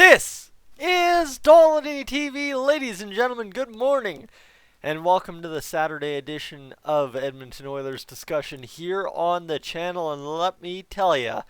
This is Dolynny TV, ladies and gentlemen. Good morning, and welcome to the Saturday edition of Edmonton Oilers discussion here on the channel. And let me tell you,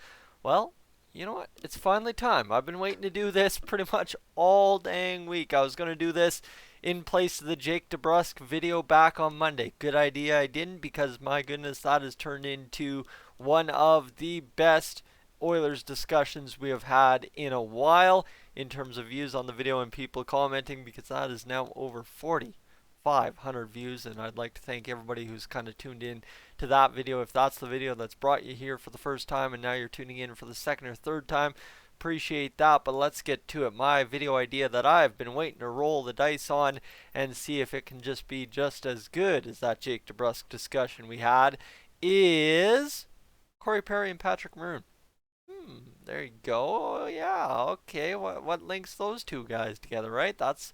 well, you know what? It's finally time. I've been waiting to do this pretty much all dang week. I was going to do this in place of the Jake DeBrusk video back on Monday. Good idea I didn't, because my goodness, that has turned into one of the best Oilers discussions we have had in a while in terms of views on the video and people commenting, because that is now over 4,500 views, and I'd like to thank everybody who's kind of tuned in to that video. If that's the video that's brought you here for the first time and now you're tuning in for the second or third time, appreciate that. But let's get to it. My video idea that I've been waiting to roll the dice on and see if it can just be just as good as that Jake DeBrusk discussion we had is Corey Perry and Patrick Maroon. There you go. Yeah, okay. What links those two guys together, right? That's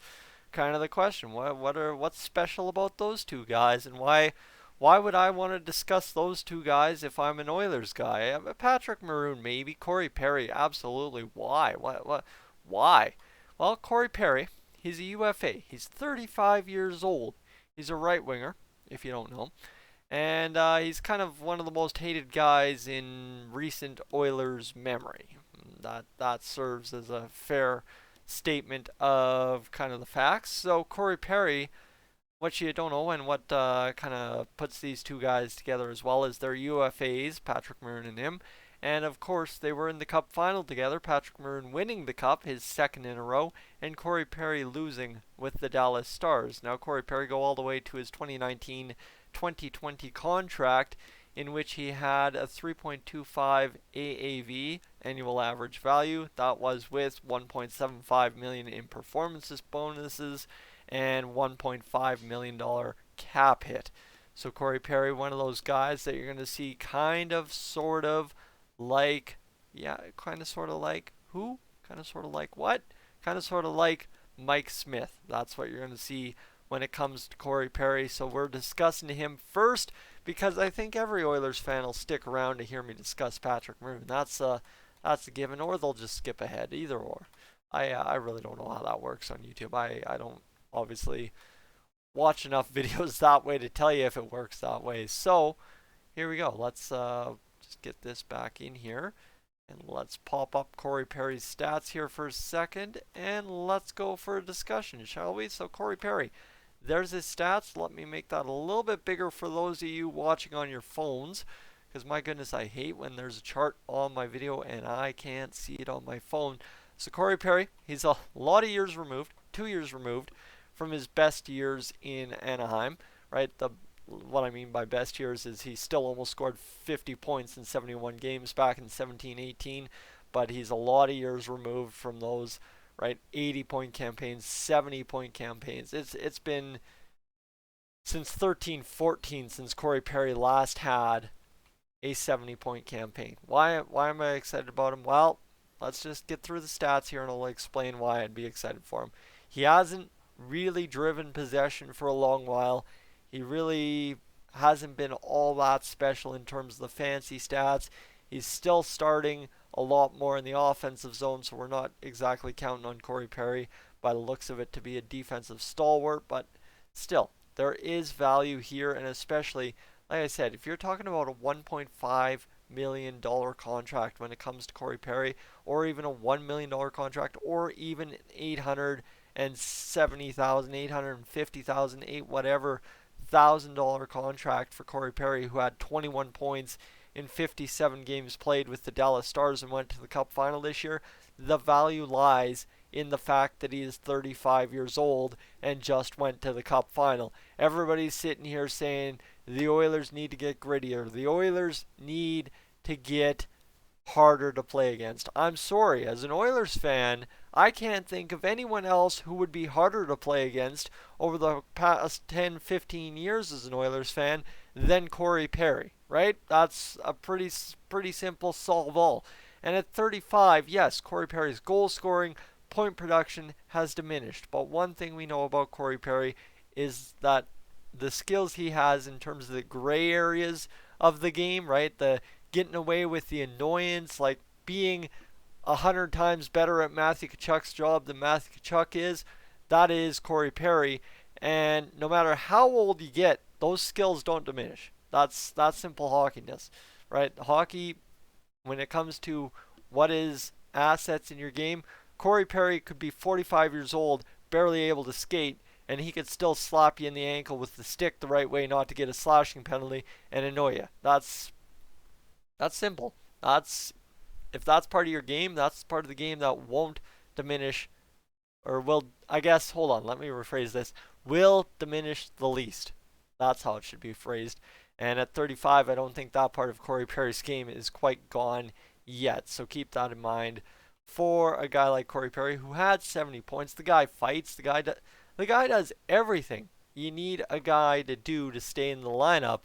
kind of the question. What's special about those two guys, and why would I want to discuss those two guys if I'm an Oilers guy? Patrick Maroon, maybe. Corey Perry, absolutely. Why? Why? Well, Corey Perry, he's a UFA. He's 35 years old. He's a right winger, if you don't know. And he's kind of one of the most hated guys in recent Oilers memory. That serves as a fair statement of kind of the facts. So Corey Perry, what you don't know and what kind of puts these two guys together as well as their UFAs, Patrick Maroon and him. And of course, they were in the Cup final together. Patrick Maroon winning the Cup, his second in a row, and Corey Perry losing with the Dallas Stars. Now Corey Perry go all the way to his 2019-2020 contract, in which he had a 3.25 AAV, annual average value. That was with $1.75 million in performances bonuses and $1.5 million cap hit. So Corey Perry, one of those guys that you're going to see kind of sort of like, yeah, kind of sort of like who? Kind of sort of like what? Kind of sort of like Mike Smith. That's what you're going to see when it comes to Corey Perry. So we're discussing him first because I think every Oilers fan will stick around to hear me discuss Patrick Maroon. That's a given, or they'll just skip ahead, either or. I really don't know how that works on YouTube. I don't obviously watch enough videos that way to tell you if it works that way. So here we go. Let's just get this back in here. And let's pop up Corey Perry's stats here for a second. And let's go for a discussion, shall we? So Corey Perry, there's his stats. Let me make that a little bit bigger for those of you watching on your phones, because my goodness, I hate when there's a chart on my video and I can't see it on my phone. So Corey Perry, he's a lot of years removed, 2 years removed from his best years in Anaheim, right? What I mean by best years is he still almost scored 50 points in 71 games back in 17-18, but he's a lot of years removed from those, right? 80-point campaigns, 70-point campaigns. It's been since 13-14 since Corey Perry last had a 70-point campaign. Why am I excited about him? Well, let's just get through the stats here and I'll explain why I'd be excited for him. He hasn't really driven possession for a long while. He really hasn't been all that special in terms of the fancy stats. He's still starting a lot more in the offensive zone, so we're not exactly counting on Corey Perry by the looks of it to be a defensive stalwart, but still, there is value here, and especially, like I said, if you're talking about a $1.5 million contract when it comes to Corey Perry, or even a $1 million contract, or even $870,000, $850,000, whatever $1,000 contract for Corey Perry, who had 21 points in 57 games played with the Dallas Stars and went to the Cup final this year. The value lies in the fact that he is 35 years old and just went to the Cup final. Everybody's sitting here saying the Oilers need to get grittier. The Oilers need to get harder to play against. I'm sorry, as an Oilers fan, I can't think of anyone else who would be harder to play against over the past 10-15 years as an Oilers fan than Corey Perry, right? That's a pretty simple solve all. And at 35, yes, Corey Perry's goal scoring, point production has diminished. But one thing we know about Corey Perry is that the skills he has in terms of the gray areas of the game, right? The getting away with the annoyance, like being 100 times better at Matthew Tkachuk's job than Matthew Tkachuk is, that is Corey Perry. And no matter how old you get, those skills don't diminish. That's simple hockeyness, right? Hockey, when it comes to what is assets in your game, Corey Perry could be 45 years old, barely able to skate, and he could still slap you in the ankle with the stick the right way not to get a slashing penalty and annoy you. That's simple. If that's part of your game, that's part of the game that won't diminish, or will, I guess, hold on, let me rephrase this, will diminish the least. That's how it should be phrased. And at 35, I don't think that part of Corey Perry's game is quite gone yet. So keep that in mind for a guy like Corey Perry, who had 70 points. The guy fights. The guy does everything you need a guy to do to stay in the lineup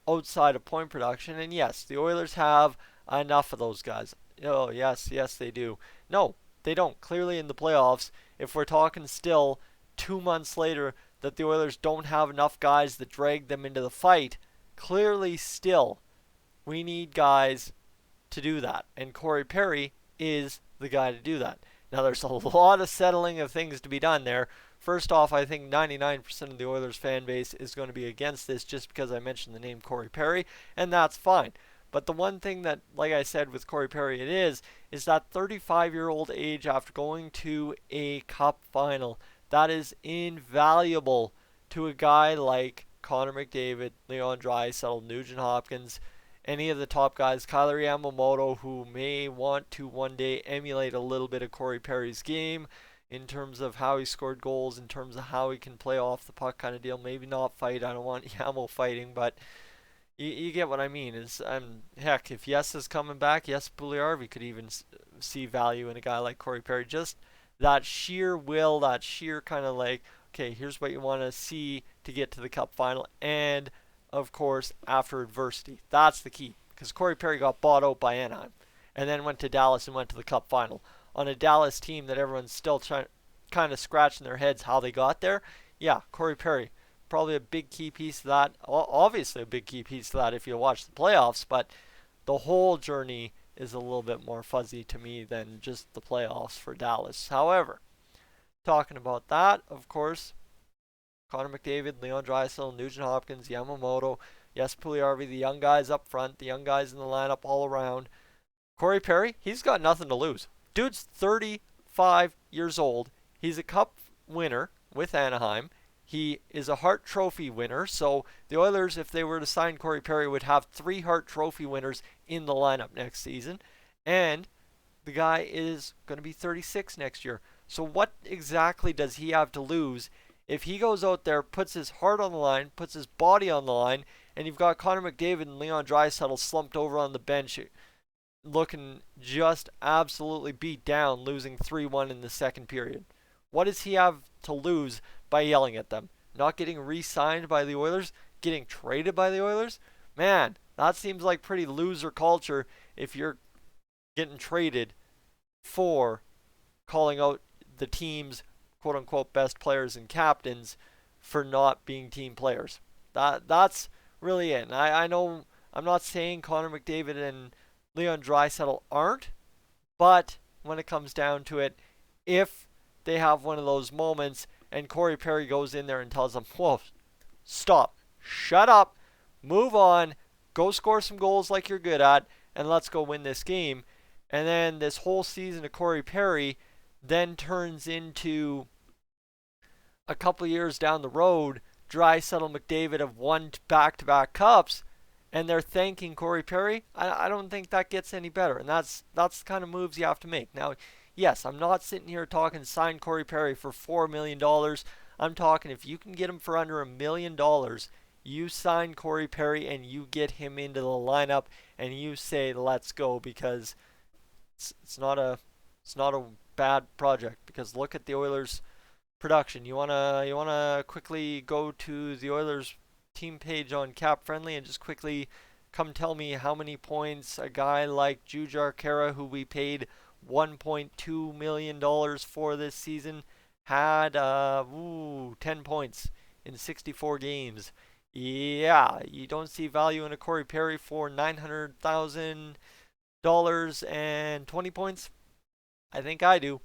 outside of point production. And yes, the Oilers have enough of those guys. Oh, yes, they do. No, they don't. Clearly in the playoffs, if we're talking still 2 months later that the Oilers don't have enough guys that drag them into the fight, clearly still we need guys to do that. And Corey Perry is the guy to do that. Now there's a lot of settling of things to be done there. First off, I think 99% of the Oilers fan base is going to be against this just because I mentioned the name Corey Perry, and that's fine. But the one thing that, like I said with Corey Perry, it is that 35-year-old age after going to a cup final. That is invaluable to a guy like Connor McDavid, Leon Draisaitl, Nugent Hopkins, any of the top guys, Kyler Yamamoto, who may want to one day emulate a little bit of Corey Perry's game in terms of how he scored goals, in terms of how he can play off the puck kind of deal. Maybe not fight. I don't want Yamo fighting, but you get what I mean. Heck, if Yes is coming back, Yes Puljujärvi could even see value in a guy like Corey Perry. Just that sheer will, that sheer kind of like, okay, here's what you want to see to get to the cup final, and of course after adversity. That's the key, because Corey Perry got bought out by Anaheim and then went to Dallas and went to the cup final on a Dallas team that everyone's still kind of scratching their heads how they got there. Yeah, Corey Perry, probably a big key piece of that. Obviously a big key piece of that if you watch the playoffs, but the whole journey is a little bit more fuzzy to me than just the playoffs for Dallas. However, talking about that, of course, Connor McDavid, Leon Draisaitl, Nugent Hopkins, Yamamoto, Yes Puljujärvi, the young guys up front, the young guys in the lineup all around. Corey Perry, he's got nothing to lose. Dude's 35 years old. He's a cup winner with Anaheim. He is a Hart Trophy winner. So the Oilers, if they were to sign Corey Perry, would have 3 Hart Trophy winners in the lineup next season. And the guy is going to be 36 next year. So what exactly does he have to lose if he goes out there, puts his heart on the line, puts his body on the line, and you've got Connor McDavid and Leon Draisaitl slumped over on the bench looking just absolutely beat down, losing 3-1 in the second period? What does he have to lose by yelling at them? Not getting re-signed by the Oilers? Getting traded by the Oilers? Man, that seems like pretty loser culture if you're getting traded for calling out the team's quote-unquote best players and captains for not being team players. That's really it. And I know I'm not saying Connor McDavid and Leon Draisaitl aren't, but when it comes down to it, if they have one of those moments and Corey Perry goes in there and tells them, whoa, stop, shut up, move on, go score some goals like you're good at, and let's go win this game. And then this whole season of Corey Perry then turns into a couple years down the road, Draisaitl, McDavid have won back-to-back cups, and they're thanking Corey Perry. I don't think that gets any better, and that's the kind of moves you have to make. Now, yes, I'm not sitting here talking sign Corey Perry for $4 million. I'm talking if you can get him for under $1 million, you sign Corey Perry and you get him into the lineup and you say let's go, because it's not a bad project. Because look at the Oilers production. You wanna quickly go to the Oilers team page on Cap Friendly and just quickly come tell me how many points a guy like Jujhar Khaira, who we paid $1.2 million for this season, had 10 points in 64 games. Yeah, you don't see value in a Corey Perry for $900,000 and 20 points? I think I do.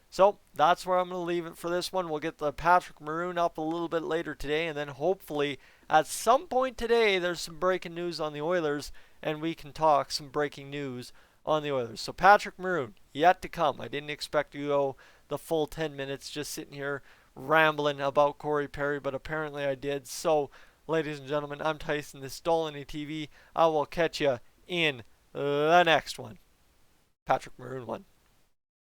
So that's where I'm going to leave it for this one. We'll get the Patrick Maroon up a little bit later today, and then hopefully at some point today there's some breaking news on the Oilers, and we can talk some breaking news on the Oilers. So Patrick Maroon, yet to come. I didn't expect to go the full 10 minutes just sitting here rambling about Corey Perry, but apparently I did. So, ladies and gentlemen, I'm Tyson. This is Dolynny TV. I will catch you in the next one. Patrick Maroon one.